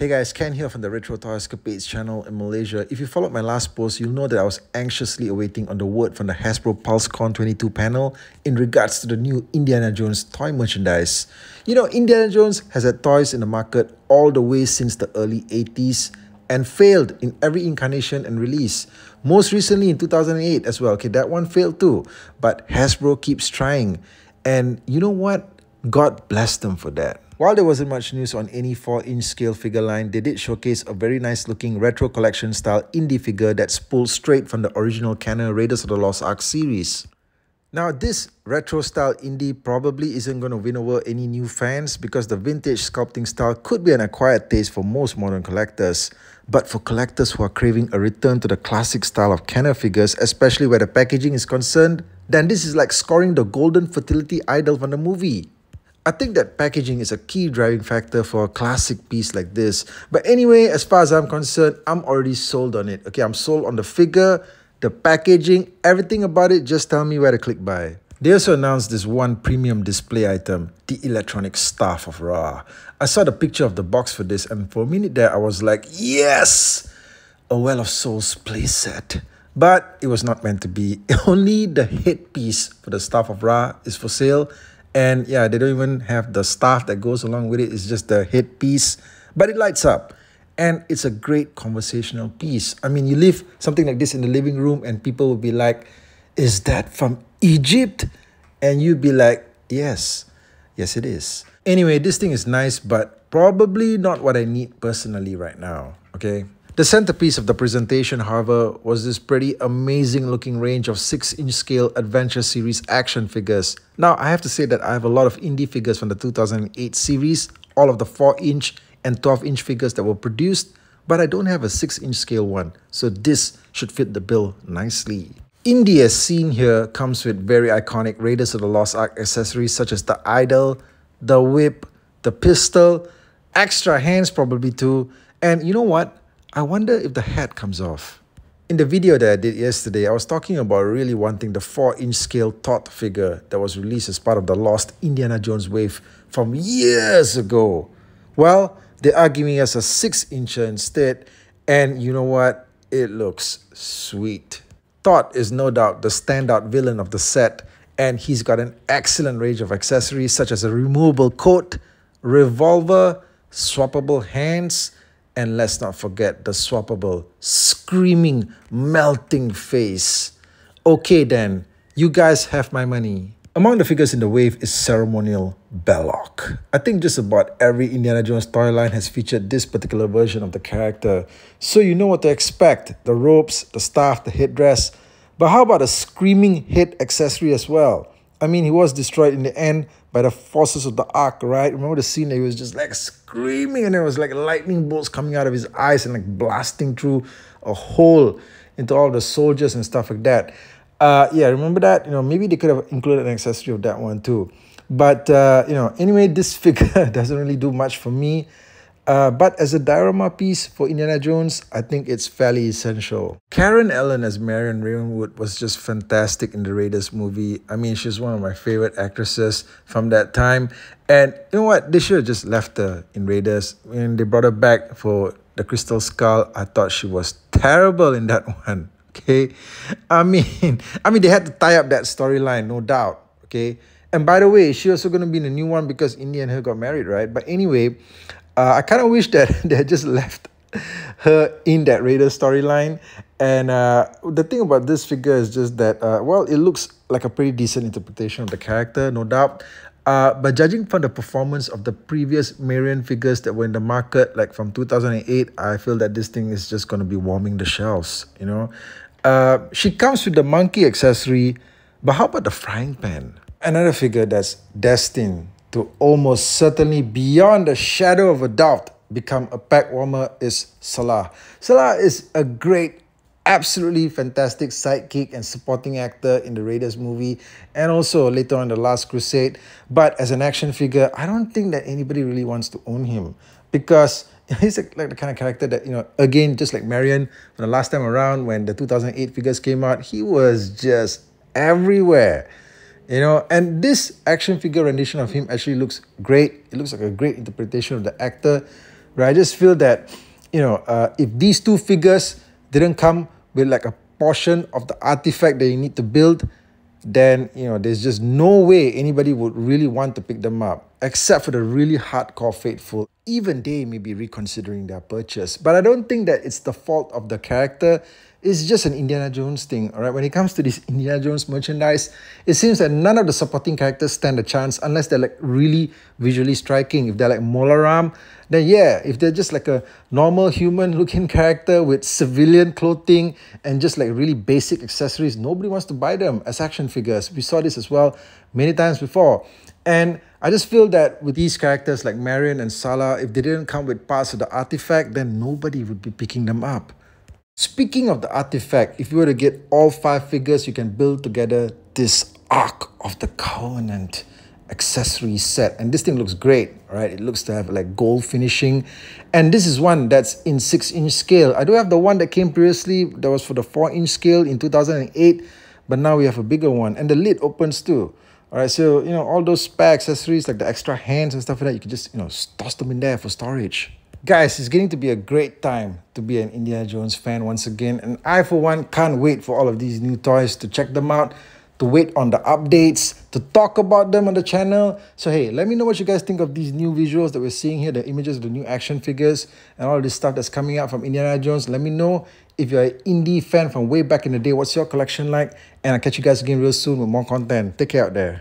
Hey guys, Ken here from the Retro Toy Escapades channel in Malaysia. If you followed my last post, you'll know that I was anxiously awaiting on the word from the Hasbro Pulse Con 22 panel in regards to the new Indiana Jones toy merchandise. You know, Indiana Jones has had toys in the market all the way since the early 80s and failed in every incarnation and release. Most recently in 2008 as well. Okay, that one failed too. But Hasbro keeps trying. And you know what? God bless them for that. While there wasn't much news on any 4-inch scale figure line, they did showcase a very nice looking retro collection style indie figure that's pulled straight from the original canon Raiders of the Lost Ark series. Now this retro style indie probably isn't going to win over any new fans because the vintage sculpting style could be an acquired taste for most modern collectors. But for collectors who are craving a return to the classic style of Kenner figures, especially where the packaging is concerned, then this is like scoring the golden fertility idol from the movie. I think that packaging is a key driving factor for a classic piece like this. But anyway, as far as I'm concerned, I'm already sold on it. Okay, I'm sold on the figure, the packaging, everything about it. Just tell me where to click buy. They also announced this one premium display item, the electronic staff of Ra. I saw the picture of the box for this and for a minute there I was like, yes! A Well of Souls playset. But it was not meant to be. Only the headpiece for the staff of Ra is for sale. And yeah, they don't even have the staff that goes along with it. It's just the headpiece, but it lights up. And it's a great conversational piece. I mean, you leave something like this in the living room and people will be like, is that from Egypt? And you'd be like, yes, yes it is. Anyway, this thing is nice, but probably not what I need personally right now, okay? The centerpiece of the presentation, however, was this pretty amazing looking range of 6-inch scale Adventure Series action figures. Now, I have to say that I have a lot of indie figures from the 2008 series, all of the 4-inch and 12-inch figures that were produced, but I don't have a 6-inch scale one, so this should fit the bill nicely. Indie as seen here comes with very iconic Raiders of the Lost Ark accessories such as the idol, the whip, the pistol, extra hands probably too, and you know what? I wonder if the hat comes off. In the video that I did yesterday, I was talking about really wanting the 4-inch scale Todd figure that was released as part of the lost Indiana Jones wave from years ago. Well, they are giving us a 6-incher instead, and you know what? It looks sweet. Todd is no doubt the standout villain of the set, and he's got an excellent range of accessories such as a removable coat, revolver, swappable hands, and let's not forget the swappable, screaming, melting face. Okay then, you guys have my money. Among the figures in the wave is ceremonial Belloc. I think just about every Indiana Jones toy line has featured this particular version of the character, so you know what to expect. The ropes, the staff, the headdress. But how about a screaming head accessory as well? I mean, he was destroyed in the end by the forces of the Ark, right? Remember the scene that he was just like screaming and there was like lightning bolts coming out of his eyes and like blasting through a hole into all the soldiers and stuff like that. Yeah, remember that? You know, maybe they could have included an accessory of that one too. But, you know, anyway, this figure doesn't really do much for me. But as a diorama piece for Indiana Jones, I think it's fairly essential. Karen Ellen as Marion Ravenwood was just fantastic in the Raiders movie. I mean, she's one of my favorite actresses from that time. And you know what? They should have just left her in Raiders. When they brought her back for the Crystal Skull, I thought she was terrible in that one. Okay, I mean, they had to tie up that storyline, no doubt. Okay, and by the way, she also gonna be in the new one because Indy and her got married, right? But anyway, I kind of wish that they had just left her in that Raiders storyline. And the thing about this figure is just that, well, it looks like a pretty decent interpretation of the character, no doubt. But judging from the performance of the previous Marion figures that were in the market, like from 2008, I feel that this thing is just going to be warming the shelves, you know. She comes with the monkey accessory, but how about the frying pan? Another figure that's destined to almost certainly, beyond a shadow of a doubt, become a pack warmer is Salah. Salah is a great, absolutely fantastic sidekick and supporting actor in the Raiders movie and also later on The Last Crusade. But as an action figure, I don't think that anybody really wants to own him because he's like the kind of character that, you know, again, just like Marion, from the last time around when the 2008 figures came out, he was just everywhere. You know, and this action figure rendition of him actually looks great. It looks like a great interpretation of the actor. right? I just feel that, if these two figures didn't come with like a portion of the artifact that you need to build, then there's just no way anybody would really want to pick them up, except for the really hardcore faithful. Even they may be reconsidering their purchase. But I don't think that it's the fault of the character. It's just an Indiana Jones thing, all right? When it comes to this Indiana Jones merchandise, it seems that none of the supporting characters stand a chance unless they're like really visually striking. If they're like Molaram, then yeah. If they're just like a normal human-looking character with civilian clothing and just like really basic accessories, nobody wants to buy them as action figures. We saw this as well many times before. And I just feel that with these characters like Marion and Salah, if they didn't come with parts of the artifact, then nobody would be picking them up. Speaking of the artifact, if you were to get all 5 figures, you can build together this Ark of the Covenant accessory set. And this thing looks great, right? It looks to have like gold finishing. And this is one that's in 6-inch scale. I do have the one that came previously that was for the 4-inch scale in 2008, but now we have a bigger one. And the lid opens too. All right, so, all those spare accessories like the extra hands and stuff like that, you can just, toss them in there for storage. Guys, it's getting to be a great time to be an Indiana Jones fan once again. And I, for one, can't wait for all of these new toys, to check them out, to wait on the updates, to talk about them on the channel. So, hey, let me know what you guys think of these new visuals that we're seeing here, the images of the new action figures and all this stuff that's coming out from Indiana Jones. Let me know if you're an indie fan from way back in the day. What's your collection like? And I'll catch you guys again real soon with more content. Take care out there.